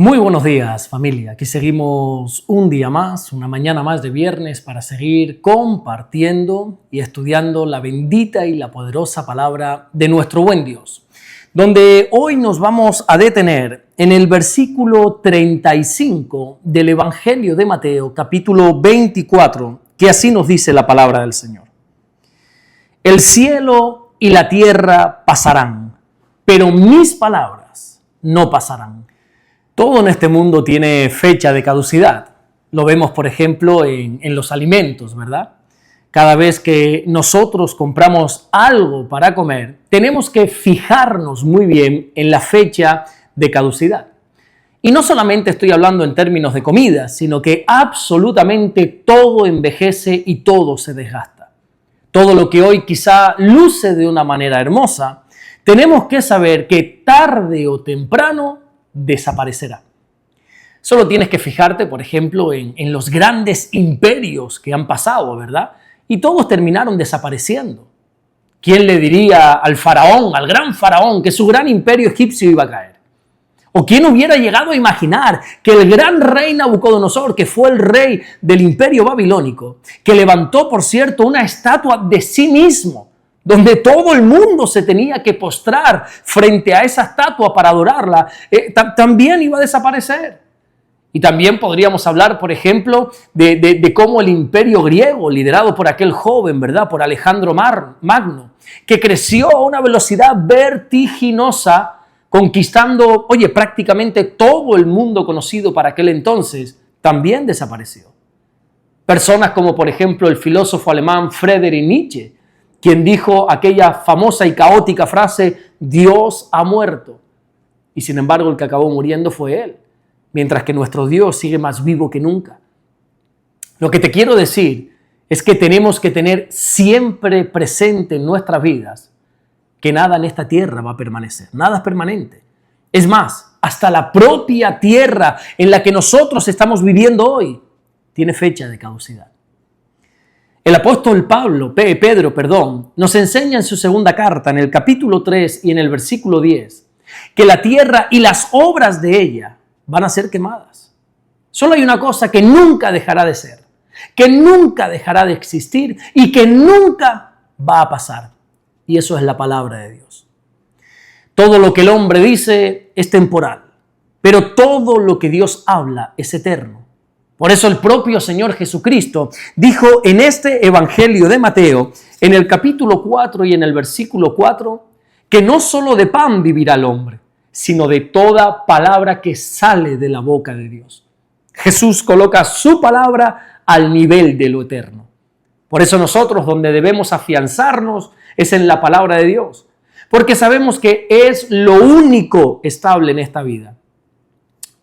Muy buenos días, familia. Aquí seguimos un día más, una mañana más de viernes para seguir compartiendo y estudiando la bendita y la poderosa palabra de nuestro buen Dios, donde hoy nos vamos a detener en el versículo 35 del Evangelio de Mateo, capítulo 24, que así nos dice la palabra del Señor. El cielo y la tierra pasarán, pero mis palabras no pasarán. Todo en este mundo tiene fecha de caducidad. Lo vemos, por ejemplo, en los alimentos, ¿verdad? Cada vez que nosotros compramos algo para comer, tenemos que fijarnos muy bien en la fecha de caducidad. Y no solamente estoy hablando en términos de comida, sino que absolutamente todo envejece y todo se desgasta. Todo lo que hoy quizá luce de una manera hermosa, tenemos que saber que tarde o temprano desaparecerá. Solo tienes que fijarte, por ejemplo, en los grandes imperios que han pasado, ¿verdad? Y todos terminaron desapareciendo. ¿Quién le diría al faraón, al gran faraón, que su gran imperio egipcio iba a caer? ¿O quién hubiera llegado a imaginar que el gran rey Nabucodonosor, que fue el rey del imperio babilónico, que levantó, por cierto, una estatua de sí mismo, donde todo el mundo se tenía que postrar frente a esa estatua para adorarla, también iba a desaparecer? Y también podríamos hablar, por ejemplo, de cómo el imperio griego, liderado por aquel joven, ¿verdad?, por Alejandro Magno, que creció a una velocidad vertiginosa, conquistando, prácticamente todo el mundo conocido para aquel entonces, también desapareció. Personas como, por ejemplo, el filósofo alemán Friedrich Nietzsche, quien dijo aquella famosa y caótica frase, Dios ha muerto. Y sin embargo el que acabó muriendo fue él, mientras que nuestro Dios sigue más vivo que nunca. Lo que te quiero decir es que tenemos que tener siempre presente en nuestras vidas que nada en esta tierra va a permanecer, nada es permanente. Es más, hasta la propia tierra en la que nosotros estamos viviendo hoy tiene fecha de caducidad. El apóstol Pedro, nos enseña en su segunda carta, en el capítulo 3 y en el versículo 10, que la tierra y las obras de ella van a ser quemadas. Solo hay una cosa que nunca dejará de ser, que nunca dejará de existir y que nunca va a pasar. Y eso es la palabra de Dios. Todo lo que el hombre dice es temporal, pero todo lo que Dios habla es eterno. Por eso el propio Señor Jesucristo dijo en este Evangelio de Mateo, en el capítulo 4 y en el versículo 4, que no solo de pan vivirá el hombre, sino de toda palabra que sale de la boca de Dios. Jesús coloca su palabra al nivel de lo eterno. Por eso nosotros donde debemos afianzarnos es en la palabra de Dios, porque sabemos que es lo único estable en esta vida.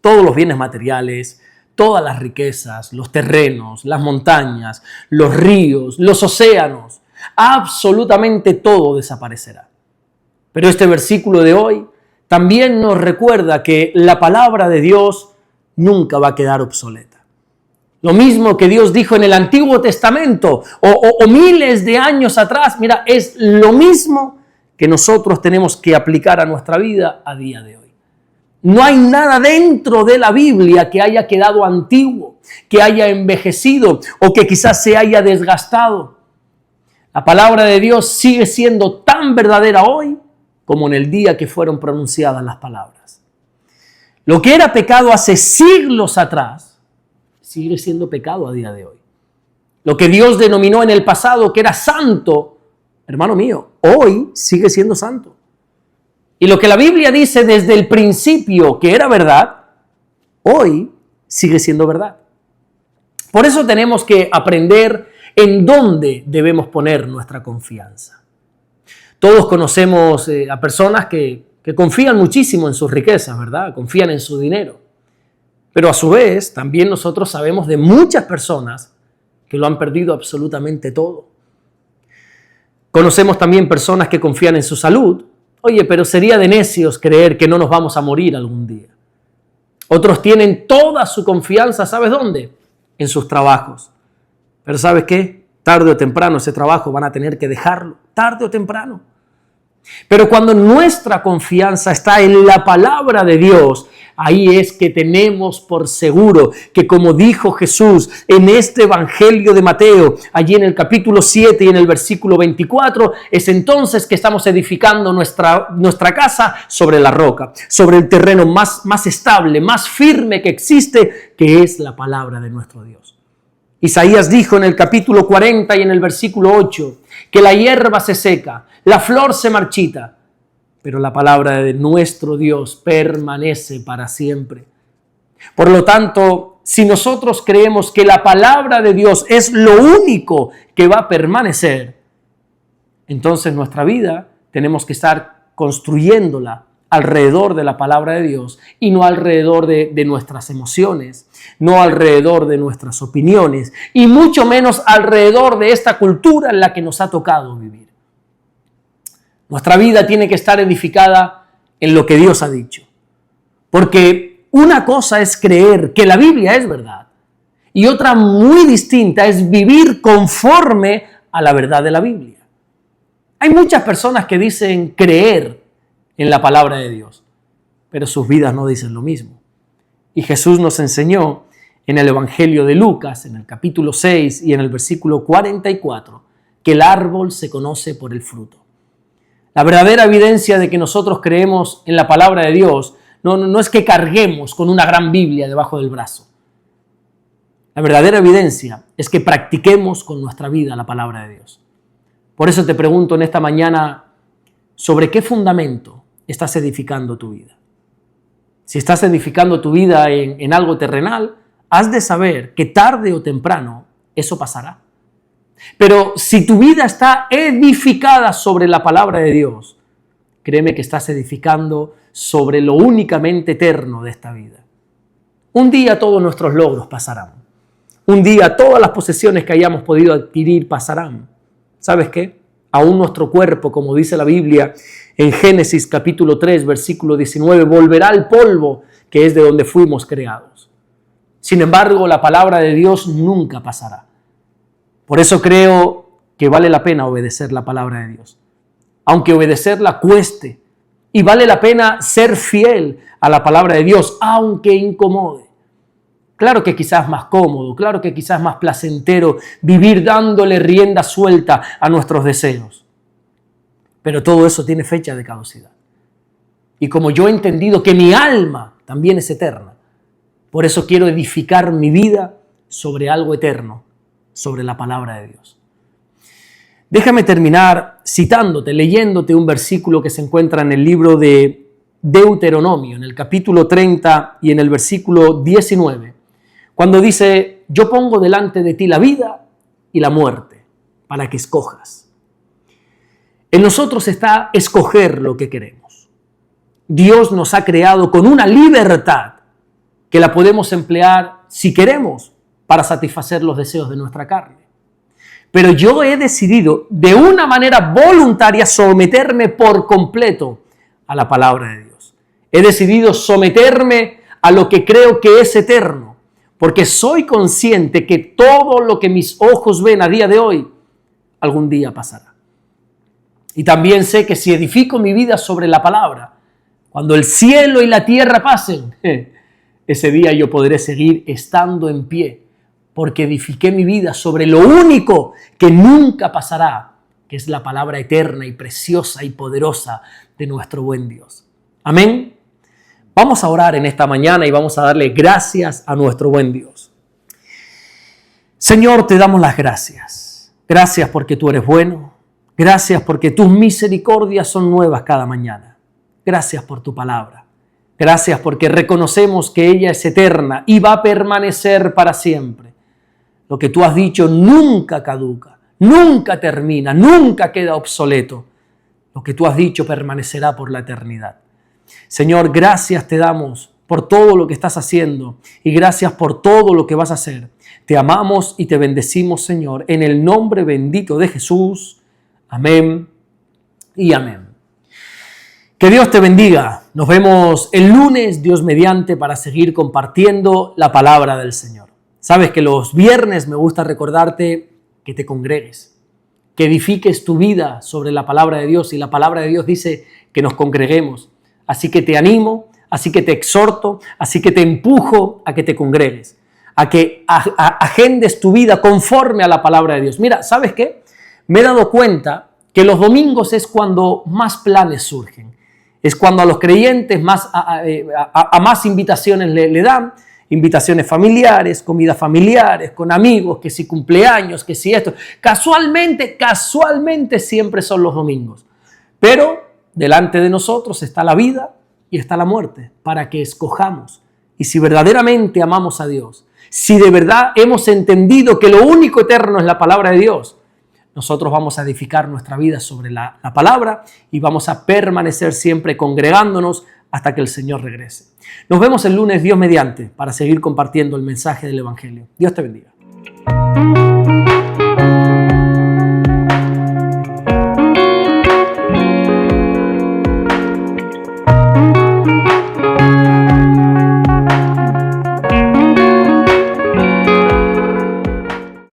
Todos los bienes materiales, todas las riquezas, los terrenos, las montañas, los ríos, los océanos, absolutamente todo desaparecerá. Pero este versículo de hoy también nos recuerda que la palabra de Dios nunca va a quedar obsoleta. Lo mismo que Dios dijo en el Antiguo Testamento o miles de años atrás, es lo mismo que nosotros tenemos que aplicar a nuestra vida a día de hoy. No hay nada dentro de la Biblia que haya quedado antiguo, que haya envejecido o que quizás se haya desgastado. La palabra de Dios sigue siendo tan verdadera hoy como en el día que fueron pronunciadas las palabras. Lo que era pecado hace siglos atrás, sigue siendo pecado a día de hoy. Lo que Dios denominó en el pasado que era santo, hermano mío, hoy sigue siendo santo. Y lo que la Biblia dice desde el principio que era verdad, hoy sigue siendo verdad. Por eso tenemos que aprender en dónde debemos poner nuestra confianza. Todos conocemos a personas que confían muchísimo en sus riquezas, ¿verdad? Confían en su dinero. Pero a su vez, también nosotros sabemos de muchas personas que lo han perdido absolutamente todo. Conocemos también personas que confían en su salud. Pero sería de necios creer que no nos vamos a morir algún día. Otros tienen toda su confianza, ¿sabes dónde? En sus trabajos. Pero ¿sabes qué? Tarde o temprano ese trabajo van a tener que dejarlo, tarde o temprano. Pero cuando nuestra confianza está en la palabra de Dios, ahí es que tenemos por seguro que, como dijo Jesús en este Evangelio de Mateo, allí en el capítulo 7 y en el versículo 24, es entonces que estamos edificando nuestra casa sobre la roca, sobre el terreno más estable, más firme que existe, que es la palabra de nuestro Dios. Isaías dijo en el capítulo 40 y en el versículo 8 que la hierba se seca, la flor se marchita, pero la palabra de nuestro Dios permanece para siempre. Por lo tanto, si nosotros creemos que la palabra de Dios es lo único que va a permanecer, entonces nuestra vida tenemos que estar construyéndola alrededor de la palabra de Dios y no alrededor de nuestras emociones, no alrededor de nuestras opiniones y mucho menos alrededor de esta cultura en la que nos ha tocado vivir. Nuestra vida tiene que estar edificada en lo que Dios ha dicho, porque una cosa es creer que la Biblia es verdad y otra muy distinta es vivir conforme a la verdad de la Biblia. Hay muchas personas que dicen creer en la palabra de Dios, pero sus vidas no dicen lo mismo. Y Jesús nos enseñó en el Evangelio de Lucas, en el capítulo 6 y en el versículo 44, que el árbol se conoce por el fruto. La verdadera evidencia de que nosotros creemos en la palabra de Dios no es que carguemos con una gran Biblia debajo del brazo. La verdadera evidencia es que practiquemos con nuestra vida la palabra de Dios. Por eso te pregunto en esta mañana, ¿sobre qué fundamento estás edificando tu vida? Si estás edificando tu vida en algo terrenal, has de saber que tarde o temprano eso pasará. Pero si tu vida está edificada sobre la palabra de Dios, créeme que estás edificando sobre lo únicamente eterno de esta vida. Un día todos nuestros logros pasarán. Un día todas las posesiones que hayamos podido adquirir pasarán. ¿Sabes qué? Aún nuestro cuerpo, como dice la Biblia en Génesis capítulo 3, versículo 19, volverá al polvo que es de donde fuimos creados. Sin embargo, la palabra de Dios nunca pasará. Por eso creo que vale la pena obedecer la palabra de Dios, aunque obedecerla cueste, y vale la pena ser fiel a la palabra de Dios, aunque incomode. Claro que quizás más cómodo, claro que quizás más placentero vivir dándole rienda suelta a nuestros deseos, pero todo eso tiene fecha de caducidad. Y como yo he entendido que mi alma también es eterna, por eso quiero edificar mi vida sobre algo eterno, sobre la palabra de Dios. Déjame terminar citándote, leyéndote un versículo que se encuentra en el libro de Deuteronomio, en el capítulo 30 y en el versículo 19, cuando dice: yo pongo delante de ti la vida y la muerte, para que escojas. En nosotros está escoger lo que queremos. Dios nos ha creado con una libertad que la podemos emplear, si queremos, para satisfacer los deseos de nuestra carne. Pero yo he decidido de una manera voluntaria someterme por completo a la palabra de Dios. He decidido someterme a lo que creo que es eterno, porque soy consciente que todo lo que mis ojos ven a día de hoy, algún día pasará. Y también sé que si edifico mi vida sobre la palabra, cuando el cielo y la tierra pasen, ese día yo podré seguir estando en pie, porque edifiqué mi vida sobre lo único que nunca pasará, que es la palabra eterna y preciosa y poderosa de nuestro buen Dios. Amén. Vamos a orar en esta mañana y vamos a darle gracias a nuestro buen Dios. Señor, te damos las gracias. Gracias porque tú eres bueno. Gracias porque tus misericordias son nuevas cada mañana. Gracias por tu palabra. Gracias porque reconocemos que ella es eterna y va a permanecer para siempre. Lo que tú has dicho nunca caduca, nunca termina, nunca queda obsoleto. Lo que tú has dicho permanecerá por la eternidad. Señor, gracias te damos por todo lo que estás haciendo y gracias por todo lo que vas a hacer. Te amamos y te bendecimos, Señor, en el nombre bendito de Jesús. Amén y amén. Que Dios te bendiga. Nos vemos el lunes, Dios mediante, para seguir compartiendo la palabra del Señor. Sabes que los viernes me gusta recordarte que te congregues, que edifiques tu vida sobre la palabra de Dios, y la palabra de Dios dice que nos congreguemos. Así que te animo, así que te exhorto, así que te empujo a que te congregues, a que agendes tu vida conforme a la palabra de Dios. Mira, ¿sabes qué? Me he dado cuenta que los domingos es cuando más planes surgen, es cuando a los creyentes más invitaciones le dan, invitaciones familiares, comidas familiares, con amigos, que si cumpleaños, que si esto. Casualmente siempre son los domingos. Pero delante de nosotros está la vida y está la muerte, para que escojamos. Y si verdaderamente amamos a Dios, si de verdad hemos entendido que lo único eterno es la palabra de Dios, nosotros vamos a edificar nuestra vida sobre la palabra y vamos a permanecer siempre congregándonos hasta que el Señor regrese. Nos vemos el lunes, Dios mediante, para seguir compartiendo el mensaje del Evangelio. Dios te bendiga.